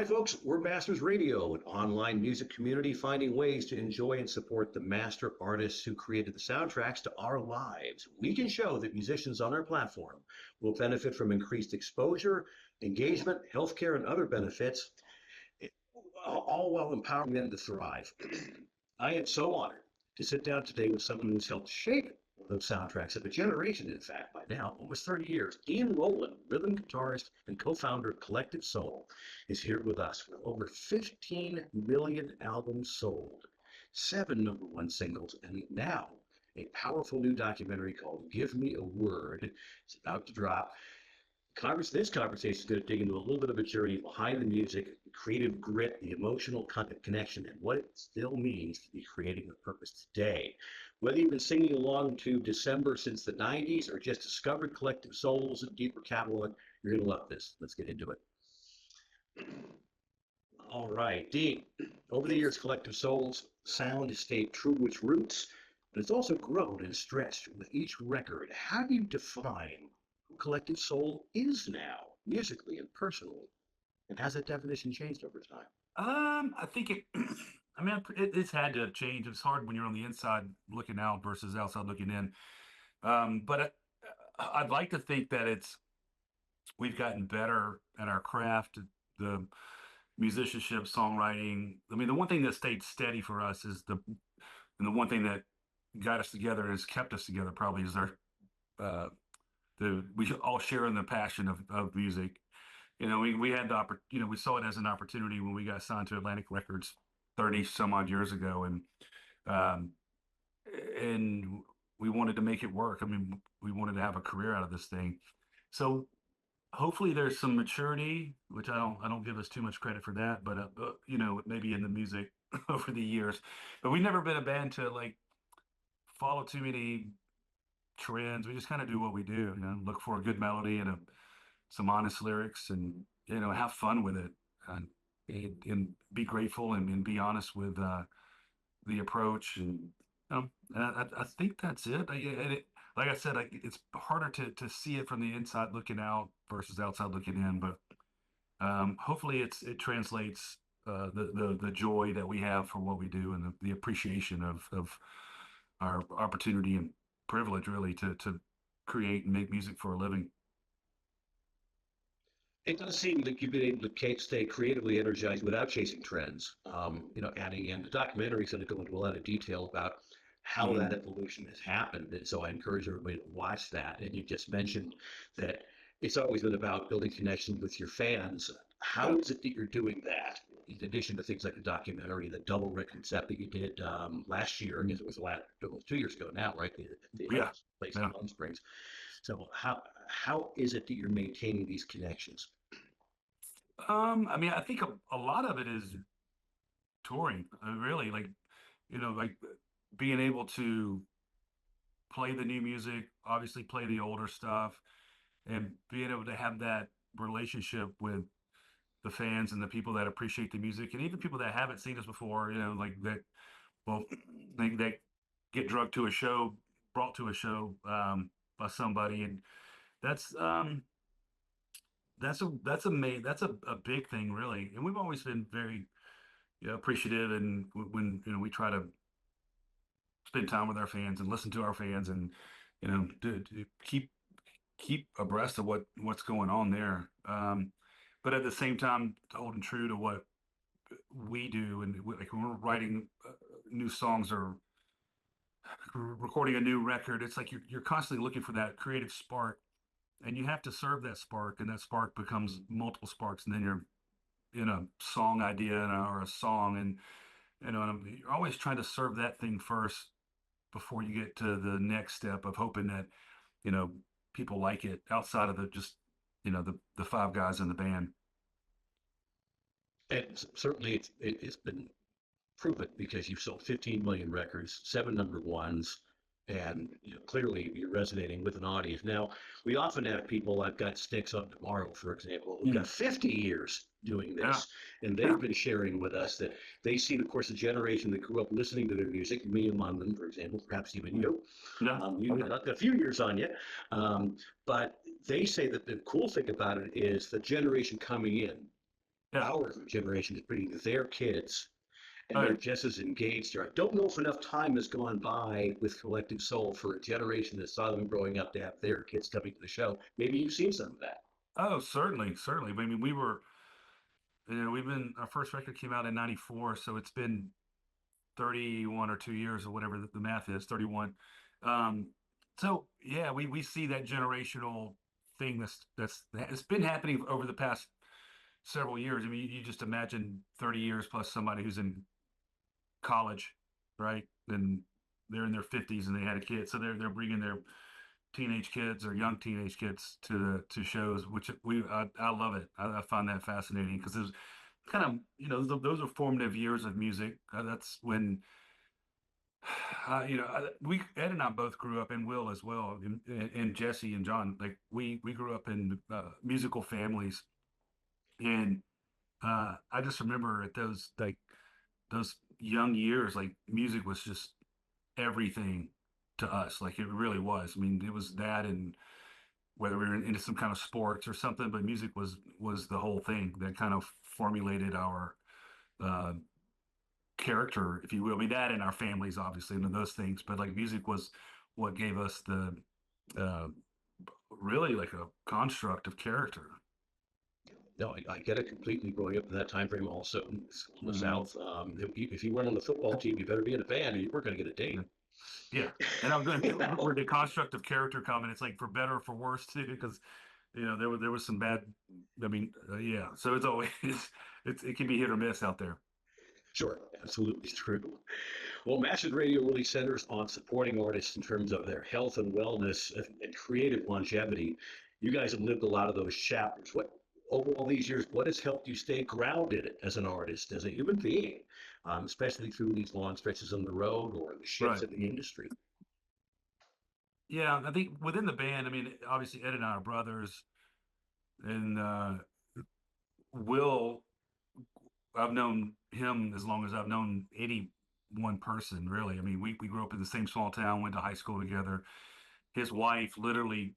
Hi, folks. We're Masters Radio, an online music community finding ways to enjoy and support the master artists who created the soundtracks to our lives. We can show that musicians on our platform will benefit from increased exposure, engagement, healthcare, and other benefits, all while empowering them to thrive. I am so honored to sit down today with someone who's helped shape the soundtracks of a generation, in fact, by now, almost 30 years. Roland, rhythm guitarist and co-founder of Collective Soul, is here with us with over 15 million albums sold, 7 #1 singles, and now a powerful new documentary called Give Me a Word. It's about to drop. This conversation is going to dig into a little bit of a journey behind the music, the creative grit, the emotional connection, and what it still means to be creating with purpose today. Whether you've been singing along to December since the 90s or just discovered Collective Souls and deeper catalog, you're going to love this. Let's get into it. All right, Dean, over the years, Collective Souls sound has stayed true to its roots, but it's also grown and stretched with each record. How do you define Collective Soul is now, musically and personally? And has that definition changed over time? I think it. I mean, it's had to change. It's hard when you're on the inside looking out versus outside looking in. But I'd like to think that we've gotten better at our craft, the musicianship, songwriting. I mean, the one thing that stayed steady for us and the one thing that got us together and has kept us together probably is uh, we all share in the passion of music. We had we saw it as an opportunity when we got signed to Atlantic Records 30 some odd years ago, um, and we wanted to make it work. I mean, we wanted to have a career out of this thing. So hopefully there's some maturity, which I don't give us too much credit for that, but maybe in the music over the years. But we've never been a band to like follow too many trends. We just kind of do what we do, look for a good melody and some honest lyrics, and have fun with it, and be grateful and be honest with the approach, and I think that's it. Like I said, it's harder to see it from the inside looking out versus outside looking in, but hopefully it translates the joy that we have for what we do, and the appreciation of our opportunity and privilege really to create and make music for a living. It does seem that you've been able to stay creatively energized without chasing trends. Adding in the documentary is going to go into a lot of detail about how that evolution has happened. And so I encourage everybody to watch that. And you just mentioned that it's always been about building connections with your fans. How is it that you're doing that? In addition to things like the documentary, the double record set that you did last year, I guess it was 2 years ago now, right? The place in Palm Springs. So how is it that you're maintaining these connections? I mean, I think a lot of it is touring, really, like being able to play the new music, obviously play the older stuff, and being able to have that relationship with the fans and the people that appreciate the music, and even people that haven't seen us before, like that, well, they get brought to a show by somebody, and that's a big thing, really. And we've always been very appreciative, and when we try to spend time with our fans and listen to our fans, and to keep abreast of what's going on there. But at the same time, holding true to what we do, and like when we're writing new songs or recording a new record, it's like you're constantly looking for that creative spark, and you have to serve that spark, and that spark becomes multiple sparks, and then you're in a song idea or a song, and you're always trying to serve that thing first before you get to the next step of hoping that people like it outside of the five guys in the band. And certainly it's been proven because you've sold 15 million records, 7 #1s, and clearly you're resonating with an audience. Now, we often have people, I've got Sticks on Tomorrow, for example, who've got 50 years doing this, and they've been sharing with us that they see, of course, a generation that grew up listening to their music, me among them, for example, perhaps even you. You've got a few years on you, but they say that the cool thing about it is the generation coming in Yeah. our generation is bringing their kids, and Oh, they're yeah. just as engaged there. I don't know if enough time has gone by with Collective Soul for a generation that saw them growing up to have their kids coming to the show. Maybe you've seen some of that. Oh, certainly, certainly. I mean, we've been our first record came out in '94, so it's been 31 or 2 years or whatever the math is, 31. Um, so yeah, we see that generational thing that's it's been happening over the past several years. I mean, you just imagine 30 years plus somebody who's in college, right? And they're in their 50s and they had a kid, so they're bringing their teenage kids or young teenage kids to shows, which I love it. I find that fascinating because there's kind of those are formative years of music. That's when we Ed and I both grew up, and Will as well, and Jesse and John. Like we grew up in musical families, and I just remember at those young years, like music was just everything to us. Like it really was. I mean, it was that, and whether we were into some kind of sports or something, but music was the whole thing that kind of formulated our uh, character, if you will. I mean, that in our families, obviously, and those things. But like music was what gave us the uh, really like a construct of character. No, I get it completely. Growing up in that time frame, also in the Mhm. South, if you weren't on the football team, you better be in a band, or you weren't going to get a date. Yeah, and I was going to where the construct of character come, and it's like for better or for worse too, because there was some bad. I mean, yeah. So it's always it can be hit or miss out there. Sure, absolutely true. Well, Massive Radio really centers on supporting artists in terms of their health and wellness and creative longevity. You guys have lived a lot of those chapters. What over all these years, what has helped you stay grounded as an artist, as a human being, especially through these long stretches on the road or the shifts Right. in the industry? Yeah, I think within the band, I mean, obviously Ed and I are brothers, and Will, I've known him as long as I've known any one person, really. I mean, we grew up in the same small town, went to high school together. His wife literally,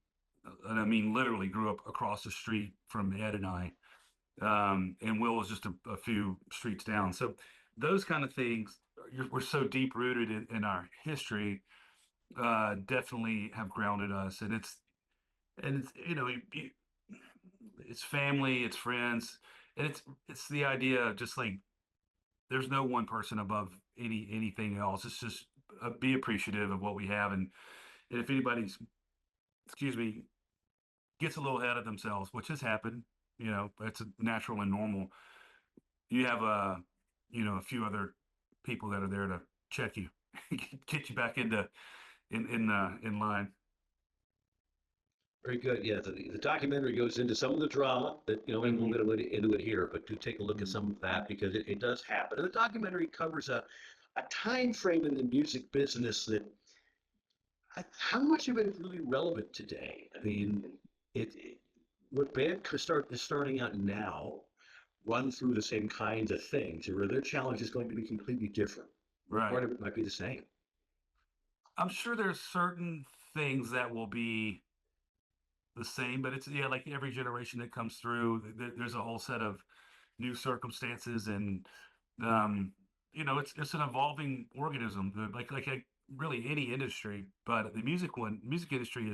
and I mean literally, grew up across the street from Ed and I. And Will was just a few streets down. So those kind of things we're so deep rooted in our history, definitely have grounded us. And it's it's family, it's friends, and it's the idea of just like there's no one person above anything else. It's just be appreciative of what we have, and if anybody's excuse me gets a little ahead of themselves, which has happened, it's natural and normal. You have a few other people that are there to check you, get you back into in line. Very good. Yeah, the documentary goes into some of the drama that, and we'll Hmm. get into it here, but do take a look at Hmm. some of that because it does happen. And the documentary covers a time frame in the music business that how much of it is really relevant today? I mean, it what band is starting out now run through the same kinds of things, or their challenge is going to be completely different. What Right. part of it might be the same? I'm sure there's certain things that will be the same, but it's yeah, like every generation that comes through, there's a whole set of new circumstances, and um, it's an evolving organism, like really any industry, but the music industry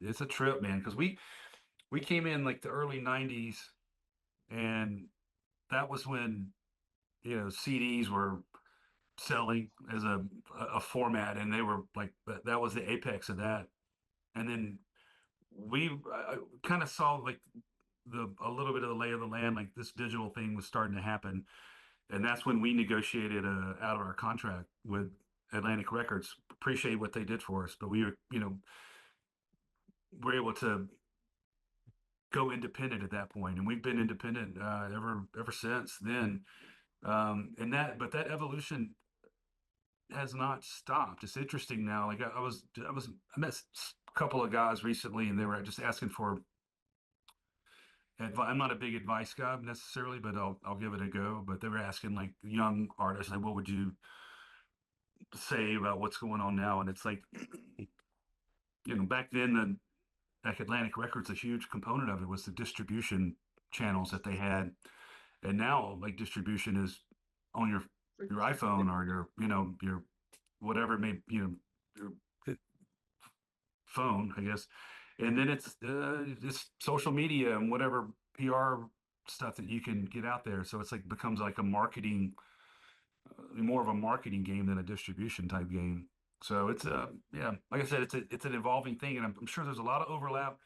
it's a trip, man, because we came in like the early '90s, and that was when CDs were selling as a format, and they were like that was the apex of that, and then we kind of saw like the a little bit of the lay of the land, like this digital thing was starting to happen, and that's when we negotiated out of our contract with Atlantic Records. Appreciate what they did for us, but we were able to go independent at that point, and we've been independent ever since then. But that evolution has not stopped. It's interesting now. Like I met a couple of guys recently, and they were just asking for advice. I'm not a big advice guy necessarily, but I'll give it a go. But they were asking like young artists, like, what would you say about what's going on now? And it's like, back then, like Atlantic Records, a huge component of it was the distribution channels that they had, And now like distribution is on your iPhone or your whatever it may your phone, I guess. And then it's social media and whatever PR stuff that you can get out there. So it's like becomes like a marketing, more of a marketing game than a distribution type game. So it's yeah, like I said, it's an evolving thing, and I'm sure there's a lot of overlap,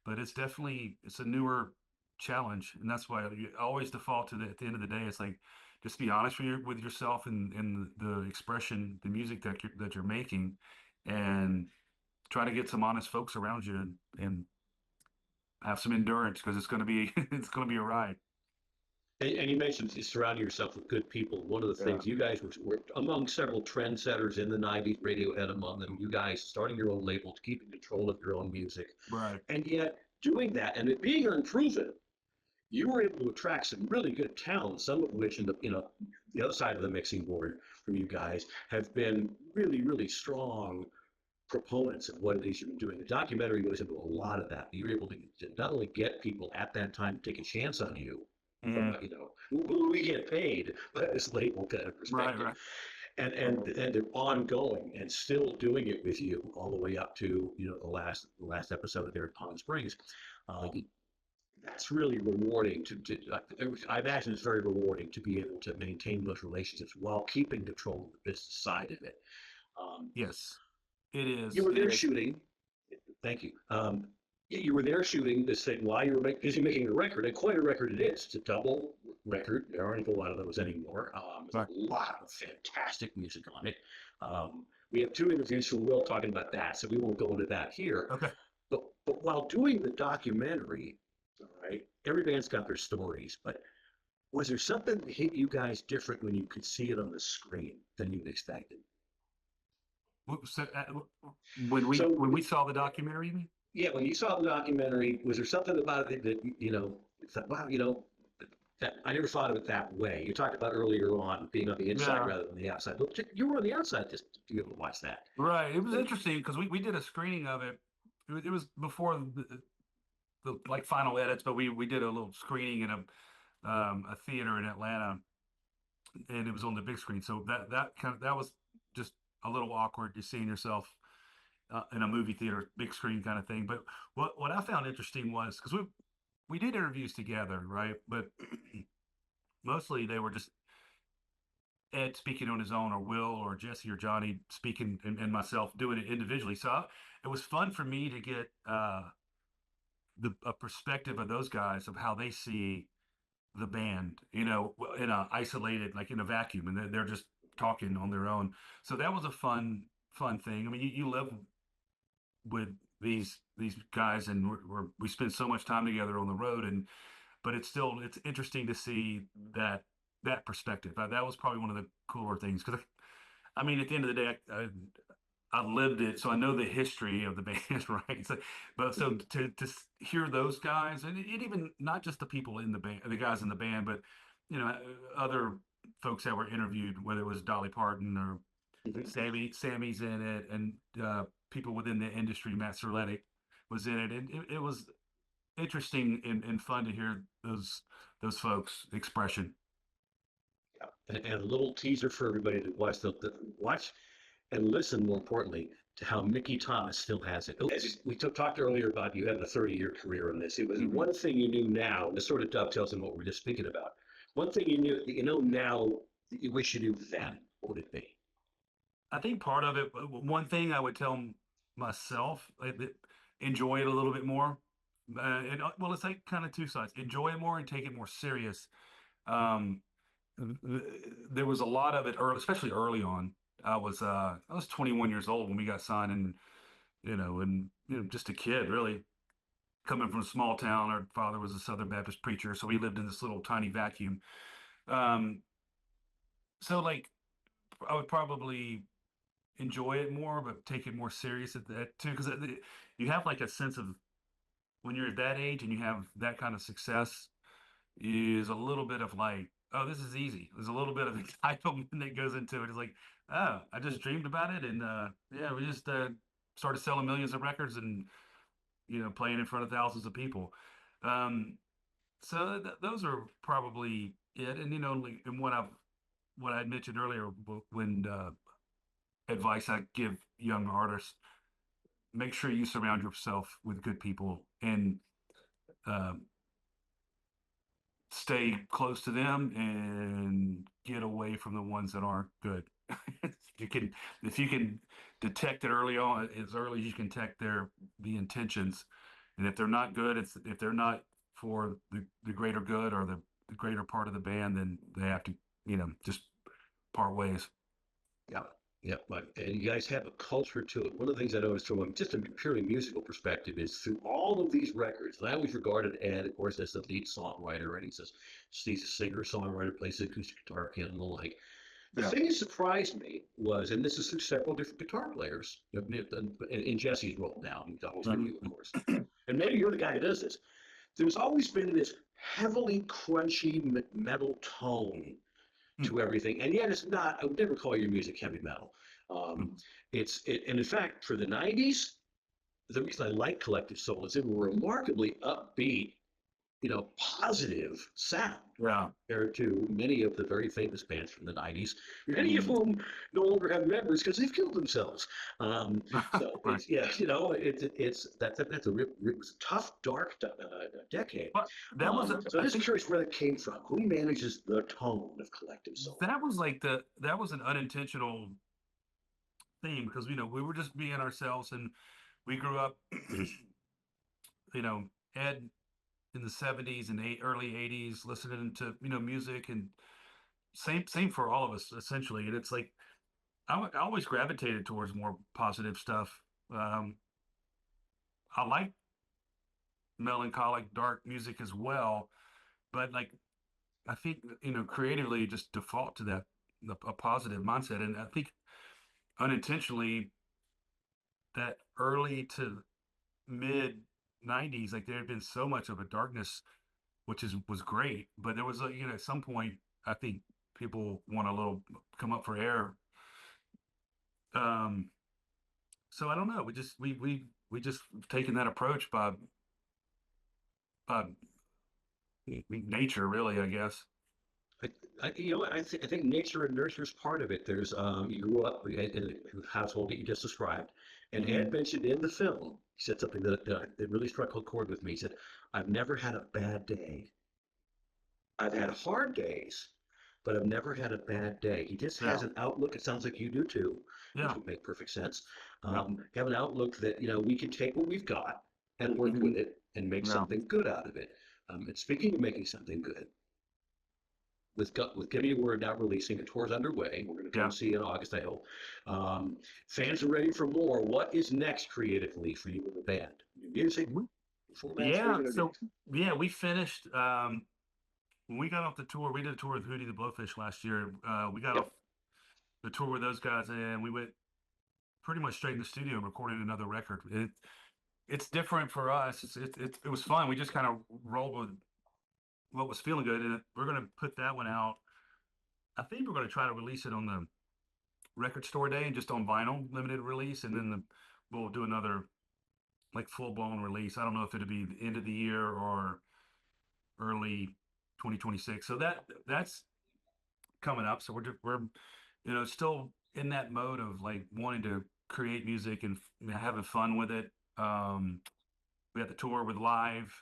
but it's a newer challenge, and that's why you always default to at the end of the day, it's like just be honest with yourself and the expression, the music that you're making, and try to get some honest folks around you and have some endurance because it's going to be it's going to be a ride. And you mentioned surrounding yourself with good people. One of the Yeah. things you guys were among several trendsetters in the 90s, Radiohead among them, you guys starting your own label, keeping control of your own music. Right. And yet doing that and it being unproven, you were able to attract some really good talent, some of which in the other side of the mixing board from you guys have been really, really strong proponents of what it is you've been doing. The documentary goes into a lot of that. You're able to not only get people at that time to take a chance on you, from Hmm. we get paid by this label kind of Right. perspective, Right. and they're ongoing and still doing it with you all the way up to the last episode there at Palm Springs. Uh, that's really rewarding I imagine it's very rewarding to be able to maintain those relationships while keeping control of the business side of it. Um, Yes, it you is. were It there is. shooting. Thank you. Yeah, you were there shooting this thing while you were busy making a record, and quite a record it is. It's a double record. There aren't a lot of those anymore. There's Right. a lot of fantastic music on it. We have two interviews from Will talking about that, so we won't go into that here. Okay. But while doing the documentary, all right, every band's got their stories, but was there something that hit you guys different when you could see it on the screen than you expected? So, when we So when we saw the documentary, you mean? yeah, when you saw the documentary, was there something about it that thought, wow, that I never thought of it that way? You talked about earlier on being on the inside Yeah. rather than the outside. But you were on the outside just to be able to watch that. Right. It was interesting because we did a screening of it. It was before the like final edits, but we did a little screening in a theater in Atlanta, and it was on the big screen. So that was just a little awkward. You're seeing yourself in a movie theater, big screen kind of thing. But what I found interesting was because we did interviews together, right? But mostly they were just Ed speaking on his own, or Will, or Jesse, or Johnny speaking, and myself doing it individually. So it was fun for me to get the a perspective of those guys of how they see the band, in a isolated, like in a vacuum, and they're just talking on their own. So that was a fun thing. I mean, you live with these guys, and we spend so much time together on the road, and but it's interesting to see that perspective. That was probably one of the cooler things because I mean, at the end of the day, I lived it, so I know the history of the band, right? So, but so to hear those guys, and even not just the people in the band, the guys in the band, but other folks that were interviewed, whether it was Dolly Parton or Mhm. Sammy's in it, and people within the industry, Matt Serletic was in it, and it was interesting and fun to hear those folks' expression. And a little teaser for everybody to watch and listen, more importantly, to how Mickey Thomas still has it. As we talked earlier about you having a 30-year career in this. It was Mhm. one thing you knew now, and this sort of dovetails in what we're just speaking about. One thing you knew that you know now that you wish you knew then, what would it be? I think part of it, one thing I would tell myself, enjoy it a little bit more. Well, it's like kind of two sides. Enjoy it more and take it more serious. Um, there was a lot of it early, especially early on. I was 21 years old when we got signed, and just a kid really coming from a small town. Our father was a Southern Baptist preacher, so we lived in this little tiny vacuum. Um, so like I would probably enjoy it more, but take it more serious at that too, because you have like a sense of when you're at that age and you have that kind of success is a little bit of like, oh, this is easy. There's a little bit of entitlement that goes into it. It's like, oh, I just dreamed about it, and yeah, we just started selling millions of records and playing in front of thousands of people. Um, so those are probably Yeah, and like, and what I mentioned earlier when advice I give young artists, make sure you surround yourself with good people and um, stay close to them and get away from the ones that aren't good. you can if you can detect it early on, as early as you can detect the intentions, and if they're not good, if they're not for the greater good or the greater part of the band, then they have to just part ways. Yeah. Yeah, but and you guys have a culture to it. One of the things I noticed from just a purely musical perspective is through all of these records, and I always regarded Ed, of course, as the lead songwriter, and he's a singer, songwriter, plays the acoustic guitar, piano, and the like. The Yeah. thing that surprised me was, and this is through several different guitar players, in Jesse's role now, he's always been you, of course, and maybe you're the guy who does this. There's always been this heavily crunchy metal tone to everything, and yet it's not. I would never call your music heavy metal. Um, and in fact, for the '90s, the reason I like Collective Soul is it was a remarkably upbeat, positive sound Yeah. compared to many of the very famous bands from the '90s, many of Mm. whom no longer have members because they've killed themselves. So Right. it's yeah, that's it was a tough, dark decade. But that was, So I'm I just think curious where that came from. Who manages the tone of Collective Soul? that was like that was an unintentional theme because we were just being ourselves and we grew up, Ed in the '70s and early '80s listening to music and same for all of us essentially. And it's like I always gravitated towards more positive stuff. Um, I like melancholic, dark music as well, but like I think creatively just default to that a positive mindset, and I think unintentionally that early to mid '90s, like there had been so much of a darkness, which was great, but there was at some point I think people want a little come up for air. Um, so I don't know. We just taken that approach by nature, really, I guess. I, I think nature and nurture is part of it. There's you grew up in a household that you just described, and Ed Hmm. mentioned in the film, he said something that really struck a chord with me. He said, "I've never had a bad day. I've had hard days, but I've never had a bad day." He just has Yeah, an outlook. It sounds like you do too, which yeah, would make perfect sense. yeah, Have an outlook that we can take what we've got and work hmm, with it and make yeah, something good out of it. And speaking of making something good, with Give Me a Word now releasing, a tour's underway. We're going to come yeah. see in August, I hope. Fans are ready for more. What is next creatively for you and the band? New music, We- formats, what are Yeah, you going to do? so yeah, we finished when we got off the tour. We did a tour with Hootie the Blowfish last year. We got off Yep, the tour with those guys, and we went pretty much straight in the studio and recorded another record. It's different for us. It was fun. We just kind of rolled with what was feeling good, and we're going to put that one out. I think we're going to try to release it on the record store day and just on vinyl limited release, and then we'll do another like full blown release. I don't know if it'll be the end of the year or early 2026. So that's coming up. So we're still in that mode of like wanting to create music and having fun with it. We have the tour with live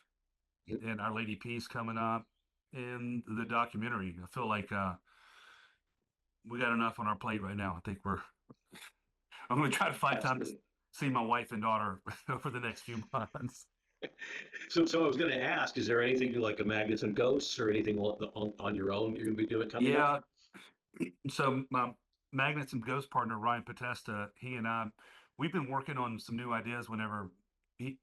yep, and Our Lady Peace coming up and the documentary. I feel like we got enough on our plate right now. I think I'm going to try to find time to absolutely. see my wife and daughter over the next few months. So I was going to ask, is there anything to like a Magnets and Ghosts or anything on your own you're going to be doing coming up? Yeah. So my Magnets and Ghost partner, Ryan Potesta, he and I, we've been working on some new ideas whenever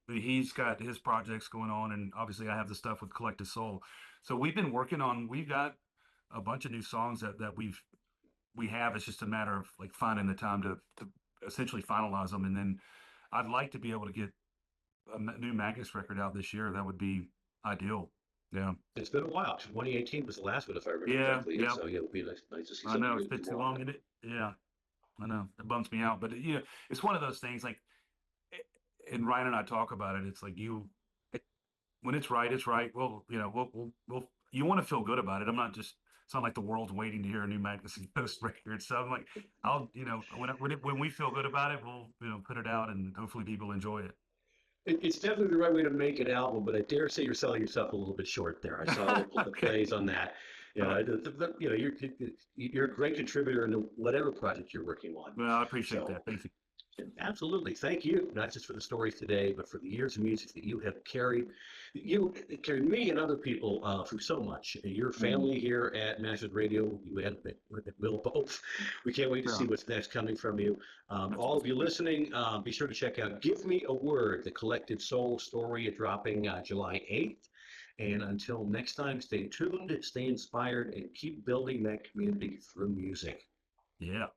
he's got his projects going on. And obviously I have the stuff with Collective Soul. So we've got a bunch of new songs that we have. It's just a matter of like finding the time to essentially finalize them. And then I'd like to be able to get a new Magnus record out this year. That would be ideal. Yeah. It's been a while. 2018 was the last one, if I remember Yeah. correctly. And Yeah. so yeah, it'll be nice to see I some know it's new, been too more on long, it. isn't it? Yeah. I know it bums me out, but it's one of those things. Like, and Ryan and I talk about it. It's like when it's right, it's right. Well, you want to feel good about it. I'm not just it's not like the world's waiting to hear a new Magnuson Ghost record. So I'm like, I'll, when we feel good about it, we'll, put it out and hopefully people enjoy it. It's definitely the right way to make an album, but I dare say you're selling yourself a little bit short there. I saw the Okay. plays on that. You're a great contributor into whatever project you're working on. Well, I appreciate So that. Thank you. absolutely. Thank you, not just for the stories today, but for the years of music that you have carried. You carried me and other people through so much. Your Mm, family here at Masters Radio, you had Will both. We can't wait to see yeah, what's next coming from you. that's All of awesome. you listening, be sure to check out Give Me a Word, the collected soul story dropping July 8th. And until next time, stay tuned, stay inspired, and keep building that community through music. Yeah.